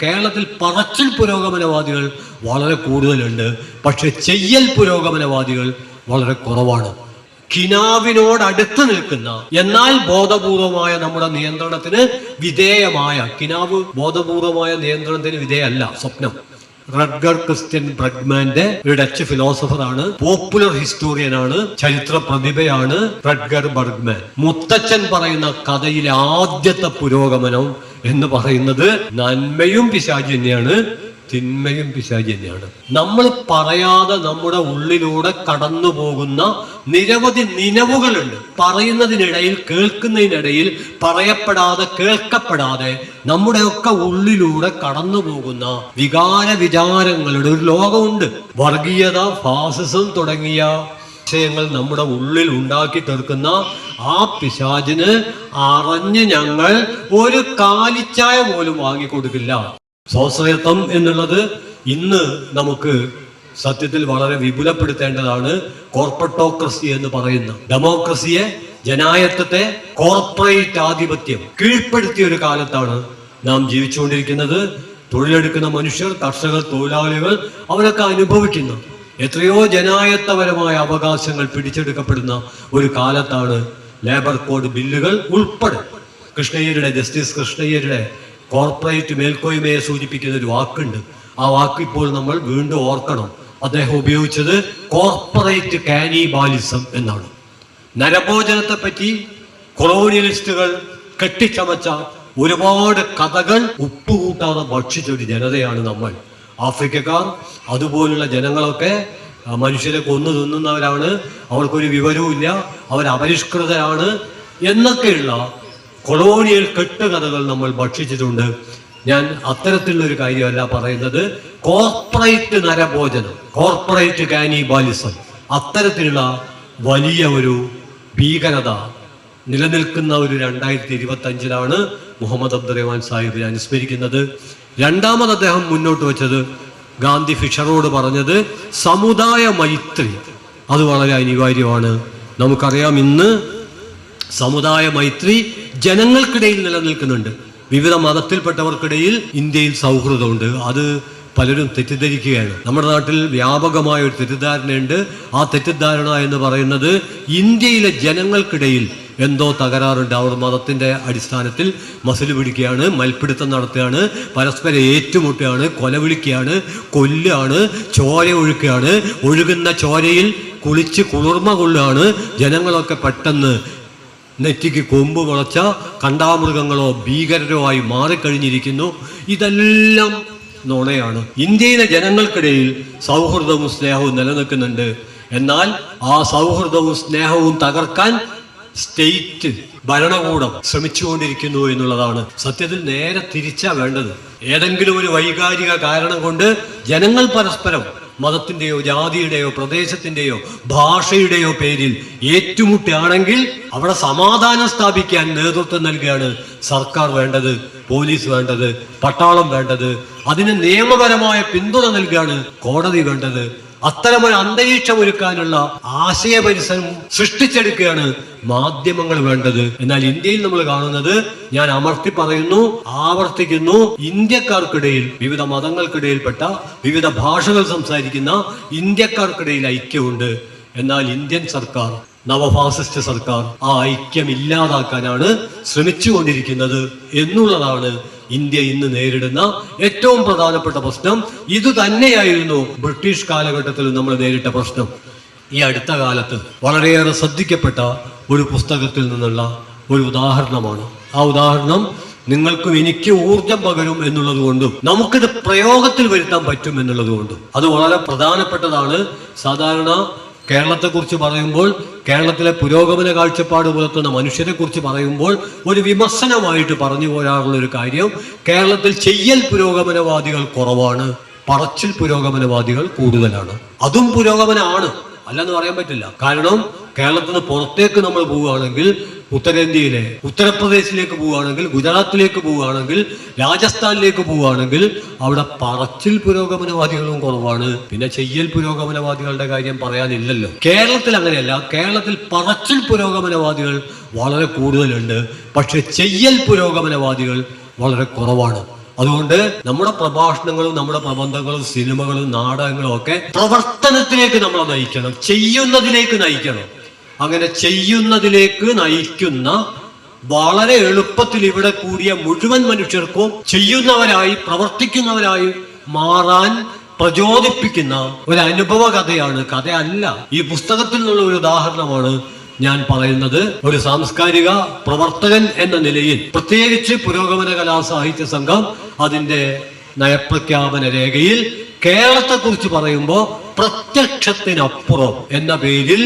കേരളത്തിൽ പറച്ചിൽ പുരോഗമനവാദികൾ വളരെ കൂടുതലുണ്ട്, പക്ഷെ ചെയ്യൽ പുരോഗമനവാദികൾ വളരെ കുറവാണ്. കിനാവിനോടടുത്ത് നിൽക്കുന്ന എന്നാൽ ബോധപൂർവമായ നമ്മുടെ നിയന്ത്രണത്തിന് വിധേയമായ, കിനാവ് ബോധപൂർവമായ നിയന്ത്രണത്തിന് വിധേയമല്ല, സ്വപ്നം. റഡ്ഗർ ക്രിസ്റ്റ്യൻ ബ്രഗ്മാന്റെ ഒരു ഡച്ച് ഫിലോസഫറാണ്, പോപ്പുലർ ഹിസ്റ്റോറിയനാണ്, ചരിത്ര പ്രതിഭയാണ് റഡ്ഗർ ബർഗ്മാൻ. മുത്തച്ഛൻ പറയുന്ന കഥയിലെ ആദ്യത്തെ പുരോഗമനം എന്ന് പറയുന്നത് നന്മയും പിശാചി തന്നെയാണ്, തിന്മയും പിശാചി തന്നെയാണ്. നമ്മൾ പറയാതെ നമ്മുടെ ഉള്ളിലൂടെ കടന്നു പോകുന്ന നിരവധി നിലവുകളുണ്ട്. പറയുന്നതിനിടയിൽ, കേൾക്കുന്നതിനിടയിൽ, പറയപ്പെടാതെ കേൾക്കപ്പെടാതെ നമ്മുടെയൊക്കെ ഉള്ളിലൂടെ കടന്നു പോകുന്ന വികാരങ്ങളുടെ ഒരു ലോകമുണ്ട്. വർഗീയത, ഫാസിസം തുടങ്ങിയ വിഷയങ്ങൾ നമ്മുടെ ഉള്ളിൽ ഉണ്ടാക്കി തീർക്കുന്ന ആ പിശാചിന് അറിഞ്ഞ് ഞങ്ങൾ ഒരു കാലിച്ചായ പോലും വാങ്ങിക്കൊടുക്കില്ല. സ്വാശ്രയത്വം എന്നുള്ളത് ഇന്ന് നമുക്ക് സത്യത്തിൽ വളരെ വിപുലപ്പെടുത്തേണ്ടതാണ്. കോർപ്പറേറ്റോക്രസി എന്ന് പറയുന്ന ഡെമോക്രസിയെ, ജനായത്വത്തെ കോർപ്പറേറ്റ് ആധിപത്യം കീഴ്പ്പെടുത്തിയ ഒരു കാലത്താണ് നാം ജീവിച്ചുകൊണ്ടിരിക്കുന്നത്. തൊഴിലെടുക്കുന്ന മനുഷ്യർ, കർഷകർ, തൊഴിലാളികൾ അവരൊക്കെ അനുഭവിക്കുന്ന എത്രയോ ജനായത്തപരമായ അവകാശങ്ങൾ പിടിച്ചെടുക്കപ്പെടുന്ന ഒരു കാലത്താണ് ലേബർ കോഡ് ബില്ലുകൾ ഉൾപ്പെടെ. ജസ്റ്റിസ് കൃഷ്ണയ്യരുടെ കോർപ്പറേറ്റ് മേൽക്കോയ്മയെ സൂചിപ്പിക്കുന്ന ഒരു വാക്കുണ്ട്. ആ വാക്ക് ഇപ്പോൾ നമ്മൾ വീണ്ടും ഓർക്കണം. അദ്ദേഹം ഉപയോഗിച്ചത് കോർപ്പറേറ്റ് കാനിബാലിസം എന്നാണ്. നരഭോജനത്തെ പറ്റി കൊളോണിയലിസ്റ്റുകൾ കെട്ടിച്ചമച്ച ഒരുപാട് കഥകൾ ഉപ്പുകൂട്ടാതെ ഭക്ഷിച്ചൊരു ജനതയാണ് നമ്മൾ. ആഫ്രിക്കക്കാർ, അതുപോലുള്ള ജനങ്ങളൊക്കെ മനുഷ്യരെ കൊന്നു തിന്നുന്നവരാണ്, അവർക്കൊരു വിവരവും ഇല്ല, അവർ അപരിഷ്കൃതരാണ് എന്നൊക്കെയുള്ള കൊളോണിയൽ കെട്ടുകഥകൾ നമ്മൾ ഭക്ഷിച്ചിട്ടുണ്ട്. ഞാൻ അത്തരത്തിലുള്ള ഒരു കാര്യമല്ല പറയുന്നത്. കോർപ്പറേറ്റ് നരഭോജനം, കോർപ്പറേറ്റ് കാനിബാലിസം, അത്തരത്തിലുള്ള വലിയ ഒരു ഭീകരത നിലനിൽക്കുന്ന ഒരു 2025 മുഹമ്മദ് അബ്ദുറഹ്മാൻ സാഹിബിനെ അനുസ്മരിക്കുന്നത്. രണ്ടാമത് അദ്ദേഹം മുന്നോട്ട് വെച്ചത്, ഗാന്ധി ഫിഷറോട് പറഞ്ഞത്, സമുദായ മൈത്രി. അത് വളരെ അനിവാര്യമാണ്. നമുക്കറിയാം, ഇന്ന് സമുദായ മൈത്രി ജനങ്ങൾക്കിടയിൽ നിലനിൽക്കുന്നുണ്ട്. വിവിധ മതത്തിൽപ്പെട്ടവർക്കിടയിൽ ഇന്ത്യയിൽ സൗഹൃദമുണ്ട്. അത് പലരും തെറ്റിദ്ധരിക്കുകയാണ്. നമ്മുടെ നാട്ടിൽ വ്യാപകമായ ഒരു തെറ്റിദ്ധാരണയുണ്ട്. ആ തെറ്റിദ്ധാരണ എന്ന് പറയുന്നത് ഇന്ത്യയിലെ ജനങ്ങൾക്കിടയിൽ എന്തോ തകരാറുണ്ട്. അവർ മതത്തിൻ്റെ അടിസ്ഥാനത്തിൽ മസിൽ പിടിക്കുകയാണ്, മൽപ്പിടുത്തം നടത്തുകയാണ്, പരസ്പരം ഏറ്റുമുട്ടുകയാണ്, കൊലവിളിക്കുകയാണ്, കൊല്ലുകയാണ്, ചോര ഒഴുക്കുകയാണ്. ഒഴുകുന്ന ചോരയിൽ കുളിച്ച് കുളിർമ കൊള്ളുകയാണ്. ജനങ്ങളൊക്കെ പെട്ടെന്ന് നെറ്റിക്ക് കൊമ്പ് മുളച്ച കണ്ടാമൃഗങ്ങളോ ഭീകരരോ ആയി മാറിക്കഴിഞ്ഞിരിക്കുന്നു. ഇതെല്ലാം നുണയാണ്. ഇന്ത്യയിലെ ജനങ്ങൾക്കിടയിൽ സൗഹൃദവും സ്നേഹവും നിലനിൽക്കുന്നുണ്ട്. എന്നാൽ ആ സൗഹൃദവും സ്നേഹവും തകർക്കാൻ സ്റ്റേറ്റ് ഭരണകൂടം ശ്രമിച്ചുകൊണ്ടിരിക്കുന്നു എന്നുള്ളതാണ്. സത്യത്തിൽ നേരെ തിരിച്ചാ വേണ്ടത്. ഏതെങ്കിലും ഒരു വൈകാരിക കാരണം കൊണ്ട് ജനങ്ങൾ പരസ്പരം മതത്തിന്റെയോ ജാതിയുടെയോ പ്രദേശത്തിന്റെയോ ഭാഷയുടെയോ പേരിൽ ഏറ്റുമുട്ടുകയാണെങ്കിൽ അവിടെ സമാധാനം സ്ഥാപിക്കാൻ നേതൃത്വം നൽകുകയാണ് സർക്കാർ വേണ്ടത്, പോലീസ് വേണ്ടത്, പട്ടാളം വേണ്ടത്. അതിന് നിയമപരമായ പിന്തുണ നൽകുകയാണ് കോടതി വേണ്ടത്. അത്തരമൊരു അന്തരീക്ഷം ഒരുക്കാനുള്ള ആശയപരിസരം സൃഷ്ടിച്ചെടുക്കുകയാണ് മാധ്യമങ്ങൾ വേണ്ടത്. എന്നാൽ ഇന്ത്യയിൽ നമ്മൾ കാണുന്നത്, ഞാൻ അമർത്തി പറയുന്നു, ആവർത്തിക്കുന്നു, ഇന്ത്യക്കാർക്കിടയിൽ, വിവിധ മതങ്ങൾക്കിടയിൽപ്പെട്ട, വിവിധ ഭാഷകൾ സംസാരിക്കുന്ന ഇന്ത്യക്കാർക്കിടയിൽ ഐക്യമുണ്ട്. എന്നാൽ ഇന്ത്യൻ സർക്കാർ, നവഫാസിസ്റ്റ് സർക്കാർ, ആ ഐക്യം ഇല്ലാതാക്കാനാണ് ശ്രമിച്ചുകൊണ്ടിരിക്കുന്നത് എന്നുള്ളതാണ് ഇന്ത്യ ഇന്ന് നേരിടുന്ന ഏറ്റവും പ്രധാനപ്പെട്ട പ്രശ്നം. ഇത് തന്നെയായിരുന്നു ബ്രിട്ടീഷ് കാലഘട്ടത്തിൽ നമ്മൾ നേരിട്ട പ്രശ്നം. ഈ അടുത്ത കാലത്ത് വളരെയേറെ ശ്രദ്ധിക്കപ്പെട്ട ഒരു പുസ്തകത്തിൽ നിന്നുള്ള ഒരു ഉദാഹരണമാണ്. ആ ഉദാഹരണം നിങ്ങൾക്കും എനിക്കും ഊർജം പകരും എന്നുള്ളത് കൊണ്ടും നമുക്കിത് പ്രയോഗത്തിൽ വരുത്താൻ പറ്റും എന്നുള്ളത് കൊണ്ടും അത് വളരെ പ്രധാനപ്പെട്ടതാണ്. സാധാരണ കേരളത്തെക്കുറിച്ച് പറയുമ്പോൾ, കേരളത്തിലെ പുരോഗമന കാഴ്ചപ്പാട് പുലർത്തുന്ന മനുഷ്യരെ കുറിച്ച് പറയുമ്പോൾ ഒരു വിമർശനമായിട്ട് പറഞ്ഞു പോരാറുള്ള ഒരു കാര്യം, കേരളത്തിൽ ചെയ്യൽ പുരോഗമനവാദികൾ കുറവാണ്, പറച്ചിൽ പുരോഗമനവാദികൾ കൂടുതലാണ്. അതും പുരോഗമനമാണ്, അല്ലെന്ന് പറയാൻ പറ്റില്ല. കാരണം കേരളത്തിൽ നിന്ന് പുറത്തേക്ക് നമ്മൾ പോവുകയാണെങ്കിൽ, ഉത്തരേന്ത്യയിലെ ഉത്തർപ്രദേശിലേക്ക് പോവുകയാണെങ്കിൽ, ഗുജറാത്തിലേക്ക് പോവുകയാണെങ്കിൽ, രാജസ്ഥാനിലേക്ക് പോവുകയാണെങ്കിൽ അവിടെ പറച്ചിൽ പുരോഗമനവാദികളും കുറവാണ്. പിന്നെ ചെയ്യൽ പുരോഗമനവാദികളുടെ കാര്യം പറയാനില്ലല്ലോ. കേരളത്തിൽ അങ്ങനെയല്ല. കേരളത്തിൽ പറച്ചിൽ പുരോഗമനവാദികൾ വളരെ കൂടുതലുണ്ട്, പക്ഷെ ചെയ്യൽ പുരോഗമനവാദികൾ വളരെ കുറവാണ്. അതുകൊണ്ട് നമ്മുടെ പ്രഭാഷണങ്ങളും നമ്മുടെ പ്രബന്ധങ്ങളും സിനിമകളും നാടകങ്ങളും ഒക്കെ പ്രവർത്തനത്തിലേക്ക് നമ്മളെ നയിക്കണം, ചെയ്യുന്നതിലേക്ക് നയിക്കണം. അങ്ങനെ ചെയ്യുന്നതിലേക്ക് നയിക്കുന്ന, വളരെ എളുപ്പത്തിൽ ഇവിടെ കൂടിയ മുഴുവൻ മനുഷ്യർക്കും ചെയ്യുന്നവരായി പ്രവർത്തിക്കുന്നവരായി മാറാൻ പ്രചോദിപ്പിക്കുന്ന ഒരു അനുഭവ കഥയാണ്, കഥയല്ല. ഈ പുസ്തകത്തിൽ നിന്നുള്ള ഒരു ഉദാഹരണമാണ് ഞാൻ പറയുന്നത്. ഒരു സാംസ്കാരിക പ്രവർത്തകൻ എന്ന നിലയിൽ, പ്രത്യേകിച്ച് പുരോഗമന കലാസാഹിത്യ സംഘം അതിന്റെ നയപ്രഖ്യാപന രേഖയിൽ കേരളത്തെക്കുറിച്ച് പറയുമ്പോൾ പ്രത്യക്ഷത്തിനപ്പുറം എന്ന പേരിൽ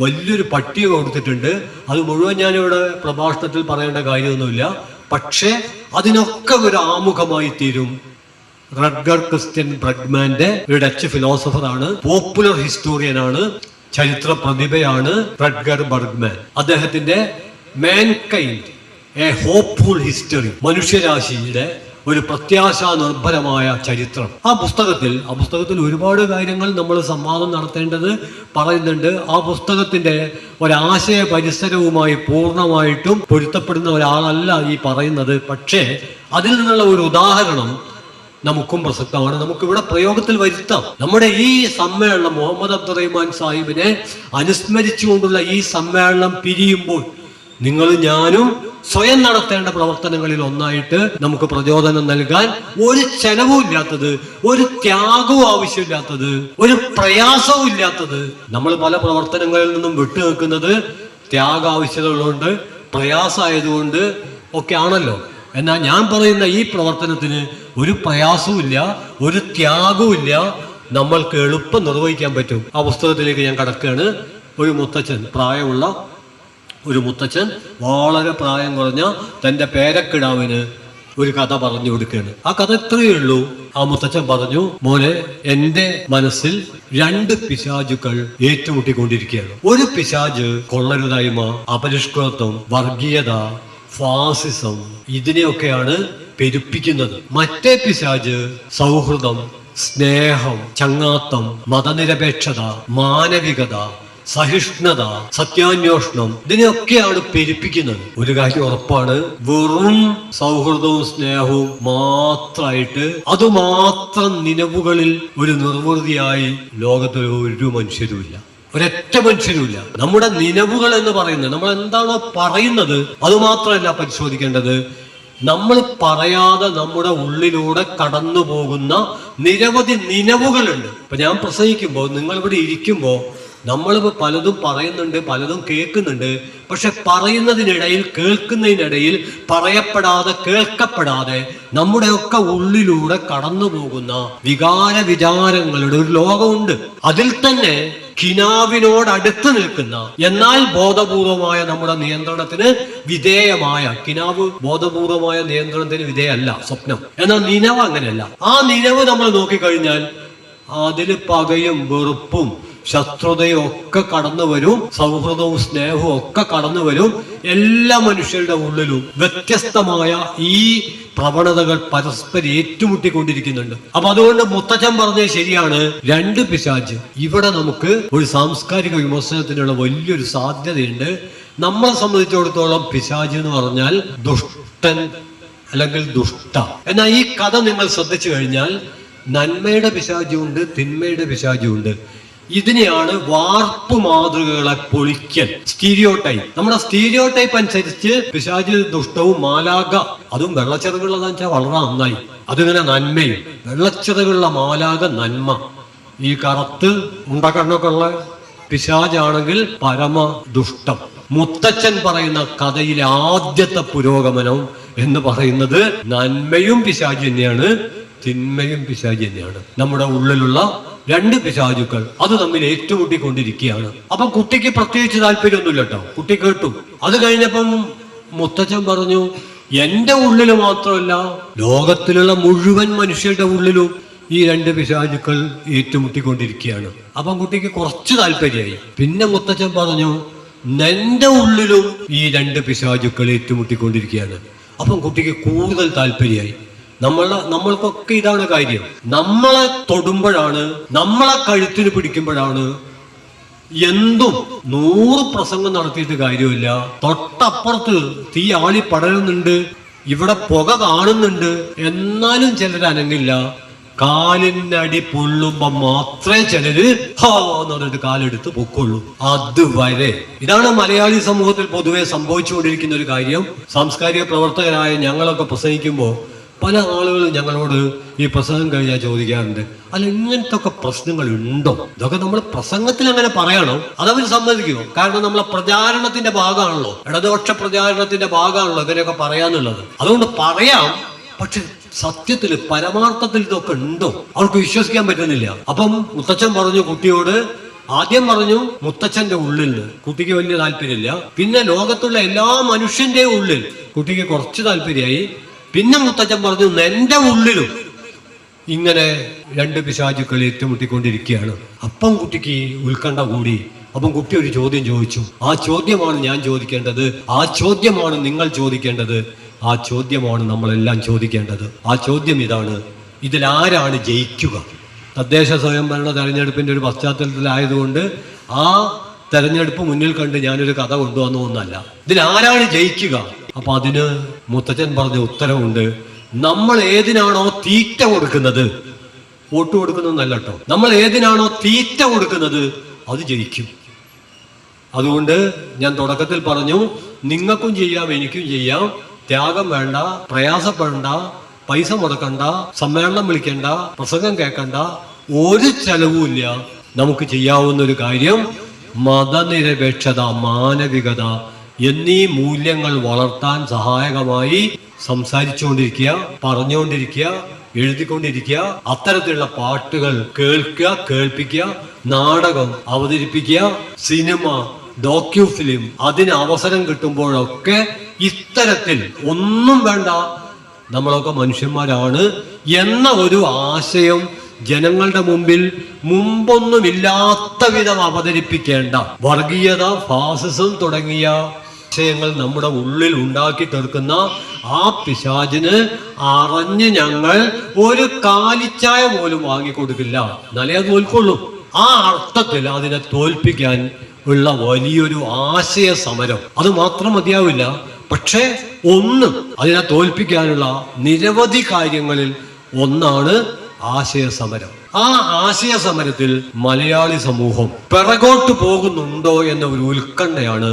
വലിയൊരു പട്ടിക കൊടുത്തിട്ടുണ്ട്. അത് മുഴുവൻ ഞാനിവിടെ പ്രഭാഷണത്തിൽ പറയേണ്ട കാര്യമൊന്നുമില്ല. പക്ഷേ അതിനൊക്കെ ഒരു ആമുഖമായി തീരും റട്ഗർ ക്രിസ്ത്യൻ ബ്രഗ്മാന്റെ ഒരു ഡച്ച് ഫിലോസഫറാണ്, പോപ്പുലർ ഹിസ്റ്റോറിയനാണ്, ചരിത്ര പ്രതിഭയാണ് റട്ഗർ ബർഗ്മാൻ. അദ്ദേഹത്തിന്റെ മാൻകൈൻഡ് എ ഹോപ്പ്ഫുൾ ഹിസ്റ്ററി, മനുഷ്യരാശിയുടെ ഒരു പ്രത്യാശാ നിർഭരമായ ചരിത്രം. ആ പുസ്തകത്തിൽ ഒരുപാട് കാര്യങ്ങൾ നമ്മൾ സംവാദം നടത്തേണ്ടത് പറയുന്നുണ്ട്. ആ പുസ്തകത്തിന്റെ ഒരാശയ പരിസരവുമായി പൂർണ്ണമായിട്ടും പൊരുത്തപ്പെടുന്ന ഒരാളല്ല ഈ പറയുന്നത്. പക്ഷേ അതിൽ നിന്നുള്ള ഒരു ഉദാഹരണം നമുക്കും പ്രസക്തമാണ്, നമുക്കിവിടെ പ്രയോഗത്തിൽ വരുത്താം. നമ്മുടെ ഈ സമ്മേളനം മുഹമ്മദ് അബ്ദുറഹിമാൻ സാഹിബിനെ അനുസ്മരിച്ചുകൊണ്ടുള്ള ഈ സമ്മേളനം പിരിയുമ്പോൾ നിങ്ങളും ഞാനും സ്വയം നടത്തേണ്ട പ്രവർത്തനങ്ങളിൽ ഒന്നായിട്ട് നമുക്ക് പ്രചോദനം നൽകാൻ ഒരു ചെലവും ഇല്ലാത്തത്, ഒരു ത്യാഗവും ആവശ്യമില്ലാത്തത്, ഒരു പ്രയാസവും ഇല്ലാത്തത്, നമ്മൾ പല പ്രവർത്തനങ്ങളിൽ നിന്നും വിട്ടുനിൽക്കുന്നത് ത്യാഗ ആവശ്യതകളുണ്ട്, പ്രയാസമായതുകൊണ്ട് ഒക്കെ ആണല്ലോ. എന്നാൽ ഞാൻ പറയുന്ന ഈ പ്രവർത്തനത്തിന് ഒരു പ്രയാസവും ഇല്ല, ഒരു ത്യാഗവും ഇല്ല, നമ്മൾക്ക് എളുപ്പം നിർവഹിക്കാൻ പറ്റും. ആ പുസ്തകത്തിലേക്ക് ഞാൻ കടക്കുകയാണ്. ഒരു മുത്തച്ഛൻ, പ്രായമുള്ള ഒരു മുത്തച്ഛൻ വളരെ പ്രായം കുറഞ്ഞ തൻ്റെ പേരക്കിടാവിന് ഒരു കഥ പറഞ്ഞു കൊടുക്കുകയാണ്. ആ കഥ ഇത്രയേ ഉള്ളൂ. ആ മുത്തച്ഛൻ പറഞ്ഞു, മോനെ, എൻ്റെ മനസ്സിൽ 2 പിശാചുക്കൾ ഏറ്റുമുട്ടിക്കൊണ്ടിരിക്കുകയാണ്. ഒരു പിശാച് കൊള്ളരുതായ്മ, അപരിഷ്കൃതത്വം, വർഗീയത, ഫാസിസം, ഇതിനെയൊക്കെയാണ് പെരുപ്പിക്കുന്നത്. മറ്റേ പിശാച് സൗഹൃദം, സ്നേഹം, ചങ്ങാത്തം, മതനിരപേക്ഷത, മാനവികത, സഹിഷ്ണുത, സത്യാന്വേഷണം, ഇതിനെയൊക്കെയാണ് പെരുപ്പിക്കുന്നത്. ഒരു കാര്യം ഉറപ്പാണ്, വെറും സൗഹൃദവും സ്നേഹവും മാത്രമായിട്ട് അതുമാത്രം നിലവുകളിൽ ഒരു നിർവൃതിയായി ലോകത്തിൽ ഒരു മനുഷ്യരുമില്ല, ഒരൊറ്റ മനുഷ്യരുമില്ല. നമ്മുടെ നിലവുകൾ എന്ന് പറയുന്നത്, നമ്മൾ എന്താണോ പറയുന്നത് അത് മാത്രമല്ല പരിശോധിക്കേണ്ടത്, നമ്മൾ പറയാതെ നമ്മുടെ ഉള്ളിലൂടെ കടന്നു പോകുന്ന നിരവധി നിലവുകളുണ്ട്. ഇപ്പൊ ഞാൻ പ്രസംഗിക്കുമ്പോൾ, നിങ്ങൾ ഇവിടെ ഇരിക്കുമ്പോൾ നമ്മളിപ്പോൾ പലതും പറയുന്നുണ്ട്, പലതും കേൾക്കുന്നുണ്ട്. പക്ഷെ പറയുന്നതിനിടയിൽ, കേൾക്കുന്നതിനിടയിൽ പറയപ്പെടാതെ, കേൾക്കപ്പെടാതെ നമ്മുടെയൊക്കെ ഉള്ളിലൂടെ കടന്നു പോകുന്ന വികാരങ്ങളുടെ ഒരു ലോകമുണ്ട്. അതിൽ തന്നെ കിനാവിനോടടുത്ത് നിൽക്കുന്ന, എന്നാൽ ബോധപൂർവമായ നമ്മുടെ നിയന്ത്രണത്തിന് വിധേയമായ, കിനാവ് ബോധപൂർവമായ നിയന്ത്രണത്തിന് വിധേയമല്ല, സ്വപ്നം. എന്നാൽ നിലവ് അങ്ങനെയല്ല. ആ നിലവ് നമ്മൾ നോക്കിക്കഴിഞ്ഞാൽ അതിൽ പകയും വെറുപ്പും ശത്രുതയും ഒക്കെ കടന്നു വരും, സൗഹൃദവും സ്നേഹവും ഒക്കെ കടന്നു വരും. എല്ലാ മനുഷ്യരുടെ ഉള്ളിലും വ്യത്യസ്തമായ ഈ പ്രവണതകൾ പരസ്പരം ഏറ്റുമുട്ടിക്കൊണ്ടിരിക്കുന്നുണ്ട്. അപ്പൊ അതുകൊണ്ട് മുത്തച്ഛൻ പറഞ്ഞത് ശരിയാണ്, 2 പിശാച്. ഇവിടെ നമുക്ക് ഒരു സാംസ്കാരിക വിമർശനത്തിനുള്ള വലിയൊരു സാധ്യതയുണ്ട്. നമ്മളെ സംബന്ധിച്ചിടത്തോളം പിശാച് എന്ന് പറഞ്ഞാൽ ദുഷ്ടൻ അല്ലെങ്കിൽ ദുഷ്ട. എന്നാൽ ഈ കഥ നിങ്ങൾ ശ്രദ്ധിച്ചു കഴിഞ്ഞാൽ നന്മയുടെ പിശാചുണ്ട്, തിന്മയുടെ പിശാചുണ്ട്. ഇതിനെയാണ് വാർപ്പ് മാതൃകകളെ പൊളിക്കൽ, സ്റ്റീരിയോടൈപ്പ്. നമ്മുടെ സ്റ്റീരിയോടൈപ്പ് അനുസരിച്ച് പിശാച് ദുഷ്ടവും, മാലാക അതും വെള്ളച്ചിറകുള്ളതാന്ന് വെച്ചാൽ വളരെ നന്നായി, അതിങ്ങനെ നന്മയും. വെള്ളച്ചിറകുള്ള മാലാക നന്മ, ഈ കറുത്ത് ഉണ്ടക്കണ്ണൊക്കെ ഉള്ള പിശാചാണെങ്കിൽ പരമ ദുഷ്ടം. മുത്തച്ഛൻ പറയുന്ന കഥയിലെ ആദ്യത്തെ പുരോഗമനം എന്ന് പറയുന്നത് നന്മയും പിശാച് തന്നെയാണ്, തിന്മയും പിശാച് തന്നെയാണ്. നമ്മുടെ ഉള്ളിലുള്ള 2 പിശാചുക്കൾ അത് തമ്മിൽ ഏറ്റുമുട്ടിക്കൊണ്ടിരിക്കുകയാണ്. അപ്പൊ കുട്ടിക്ക് പ്രത്യേകിച്ച് താല്പര്യമൊന്നുമില്ല കേട്ടോ, കുട്ടി കേട്ടു. അത് കഴിഞ്ഞപ്പം മുത്തച്ഛൻ പറഞ്ഞു, എന്റെ ഉള്ളിൽ മാത്രമല്ല ലോകത്തിലുള്ള മുഴുവൻ മനുഷ്യരുടെ ഉള്ളിലും ഈ 2 പിശാചുക്കൾ ഏറ്റുമുട്ടിക്കൊണ്ടിരിക്കുകയാണ്. അപ്പം കുട്ടിക്ക് കുറച്ച് താല്പര്യമായി. പിന്നെ മുത്തച്ഛൻ പറഞ്ഞു, എന്റെ ഉള്ളിലും ഈ 2 പിശാചുക്കൾ ഏറ്റുമുട്ടിക്കൊണ്ടിരിക്കുകയാണ്. അപ്പം കുട്ടിക്ക് കൂടുതൽ താല്പര്യമായി. നമ്മൾക്കൊക്കെ ഇതാണ് കാര്യം. നമ്മളെ തൊടുമ്പോഴാണ്, നമ്മളെ കഴുത്തിന് പിടിക്കുമ്പോഴാണ് എന്തും 100 പ്രസംഗം നടത്തിയിട്ട് കാര്യമില്ല. തൊട്ടപ്പുറത്ത് തീ ആളി പടരുന്നുണ്ട്, ഇവിടെ പുക കാണുന്നുണ്ട്, എന്നാലും ചിലർ അനങ്ങില്ല. കാലിനടി പൊള്ളുമ്പോ മാത്രമേ ചിലര് ഹാ എന്ന് പറഞ്ഞിട്ട് കാലെടുത്ത് പൊക്കുള്ളൂ. അതുവരെ ഇതാണ് മലയാളി സമൂഹത്തിൽ പൊതുവെ സംഭവിച്ചുകൊണ്ടിരിക്കുന്ന ഒരു കാര്യം. സാംസ്കാരിക പ്രവർത്തകരായ ഞങ്ങളൊക്കെ പ്രസംഗിക്കുമ്പോൾ പല ആളുകളും ഞങ്ങളോട് ഈ പ്രസംഗം കഴിഞ്ഞാൽ ചോദിക്കാറുണ്ട്, അല്ല ഇങ്ങനത്തെ ഒക്കെ പ്രശ്നങ്ങൾ ഉണ്ടോ? ഇതൊക്കെ നമ്മൾ പ്രസംഗത്തിൽ അങ്ങനെ പറയണോ? അതവർ സമ്മതിക്കുമോ? കാരണം നമ്മളെ പ്രചാരണത്തിന്റെ ഭാഗമാണല്ലോ, ഇടതുപക്ഷ പ്രചാരണത്തിന്റെ ഭാഗമാണല്ലോ ഇവരെയൊക്കെ പറയാന്നുള്ളത്. അതുകൊണ്ട് പറയാം, പക്ഷെ സത്യത്തിൽ പരമാർത്ഥത്തിൽ ഇതൊക്കെ ഉണ്ടോ അവർക്ക് വിശ്വസിക്കാൻ പറ്റുന്നില്ല. അപ്പം മുത്തച്ഛൻ പറഞ്ഞു കുട്ടിയോട്, ആദ്യം പറഞ്ഞു മുത്തച്ഛന്റെ ഉള്ളിൽ കുട്ടിക്ക് വലിയ താല്പര്യമില്ല, പിന്നെ ലോകത്തുള്ള എല്ലാ മനുഷ്യന്റെ ഉള്ളിൽ കുട്ടിക്ക് കുറച്ച് താല്പര്യമായി, പിന്നെ മുത്തച്ഛൻ പറഞ്ഞു എന്റെ ഉള്ളിലും ഇങ്ങനെ രണ്ട് പിശാചുക്കൾ ഏറ്റുമുട്ടിക്കൊണ്ടിരിക്കുകയാണ്. അപ്പം കുട്ടിക്ക് ഉത്കണ്ഠ കൂടി. അപ്പം കുട്ടി ഒരു ചോദ്യം ചോദിച്ചു. ആ ചോദ്യമാണ് ഞാൻ ചോദിക്കേണ്ടത്, ആ ചോദ്യമാണ് നിങ്ങൾ ചോദിക്കേണ്ടത്, ആ ചോദ്യമാണ് നമ്മളെല്ലാം ചോദിക്കേണ്ടത്. ആ ചോദ്യം ഇതാണ്, ഇതിലാരാണ് ജയിക്കുക? തദ്ദേശ സ്വയംഭരണ തെരഞ്ഞെടുപ്പിന്റെ ഒരു പശ്ചാത്തലത്തിലായതുകൊണ്ട് ആ തെരഞ്ഞെടുപ്പ് മുന്നിൽ കണ്ട് ഞാനൊരു കഥ കൊണ്ടുവന്നു ഒന്നല്ല. ഇതിലാരാണ് ജയിക്കുക? അപ്പൊ അതിന് മുത്തച്ഛൻ പറഞ്ഞ ഉത്തരവുണ്ട്, നമ്മൾ ഏതിനാണോ തീറ്റ കൊടുക്കുന്നത്, വോട്ട് കൊടുക്കുന്നതല്ല കേട്ടോ, നമ്മൾ ഏതിനാണോ തീറ്റ കൊടുക്കുന്നത് അത് ജയിക്കും. അതുകൊണ്ട് ഞാൻ തുടക്കത്തിൽ പറഞ്ഞു, നിങ്ങൾക്കും ചെയ്യാം എനിക്കും ചെയ്യാം, ത്യാഗം വേണ്ട, പ്രയാസപ്പെടണ്ട, പൈസ മുടക്കണ്ട, സമ്മേളനം വിളിക്കണ്ട, പ്രസംഗം കേൾക്കണ്ട, ഒരു ചെലവുമില്ല. നമുക്ക് ചെയ്യാവുന്ന ഒരു കാര്യം മതനിരപേക്ഷത, മാനവികത എന്നീ മൂല്യങ്ങൾ വളർത്താൻ സഹായകമായി സംസാരിച്ചുകൊണ്ടിരിക്കുക, പറഞ്ഞുകൊണ്ടിരിക്കുക, എഴുതിക്കൊണ്ടിരിക്കുക, അത്തരത്തിലുള്ള പാട്ടുകൾ കേൾക്കുക, കേൾപ്പിക്കുക, നാടകം അവതരിപ്പിക്കുക, സിനിമ, ഡോക്യു ഫിലിം, അതിന് അവസരം കിട്ടുമ്പോഴൊക്കെ ഇത്തരത്തിൽ ഒന്നും വേണ്ട, നമ്മളൊക്കെ മനുഷ്യന്മാരാണ് എന്ന ഒരു ആശയം ജനങ്ങളുടെ മുമ്പിൽ മുമ്പൊന്നുമില്ലാത്ത വിധം അവതരിപ്പിക്കേണ്ട, വർഗീയത, ഫാസിസം തുടങ്ങിയ ആശയങ്ങൾ നമ്മുടെ ഉള്ളിൽ ഉണ്ടാക്കി തീർക്കുന്ന ആ പിശാചിന് അറിഞ്ഞ് ഞങ്ങൾ ഒരു കാലിച്ചായ പോലും വാങ്ങിക്കൊടുക്കില്ല, എന്നാലേ അത് തോൽക്കുള്ളൂ. ആ അർത്ഥത്തിൽ അതിനെ തോൽപ്പിക്കാൻ ഉള്ള വലിയൊരു ആശയ സമരം അത് മാത്രം മതിയാവില്ല. പക്ഷേ അതിനെ തോൽപ്പിക്കാനുള്ള നിരവധി കാര്യങ്ങളിൽ ഒന്നാണ് ആശയ സമരം. ആ ആശയ സമരത്തിൽ മലയാളി സമൂഹം പിറകോട്ട് പോകുന്നുണ്ടോ എന്ന ഒരു ഉത്കണ്ഠയാണ്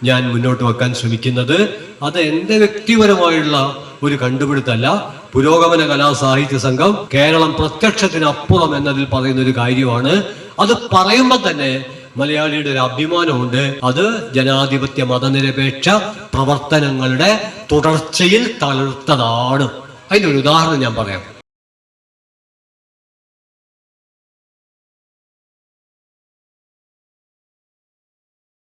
ഞാൻ മുന്നോട്ട് വെക്കാൻ ശ്രമിക്കുന്നത്. അത് എൻ്റെ വ്യക്തിപരമായുള്ള ഒരു കണ്ടുപിടുത്തല്ല. പുരോഗമന കലാസാഹിത്യ സംഘം കേരളം പ്രത്യക്ഷത്തിനപ്പുറം എന്നതിൽ പറയുന്ന ഒരു കാര്യമാണ്. അത് പറയുമ്പോൾ തന്നെ മലയാളിയുടെ ഒരു അഭിമാനമുണ്ട്. അത് ജനാധിപത്യ മതനിരപേക്ഷ പ്രവർത്തനങ്ങളുടെ തുടർച്ചയിൽ തളർത്തതാണ്. അതിൻ്റെ ഒരു ഉദാഹരണം ഞാൻ പറയാം.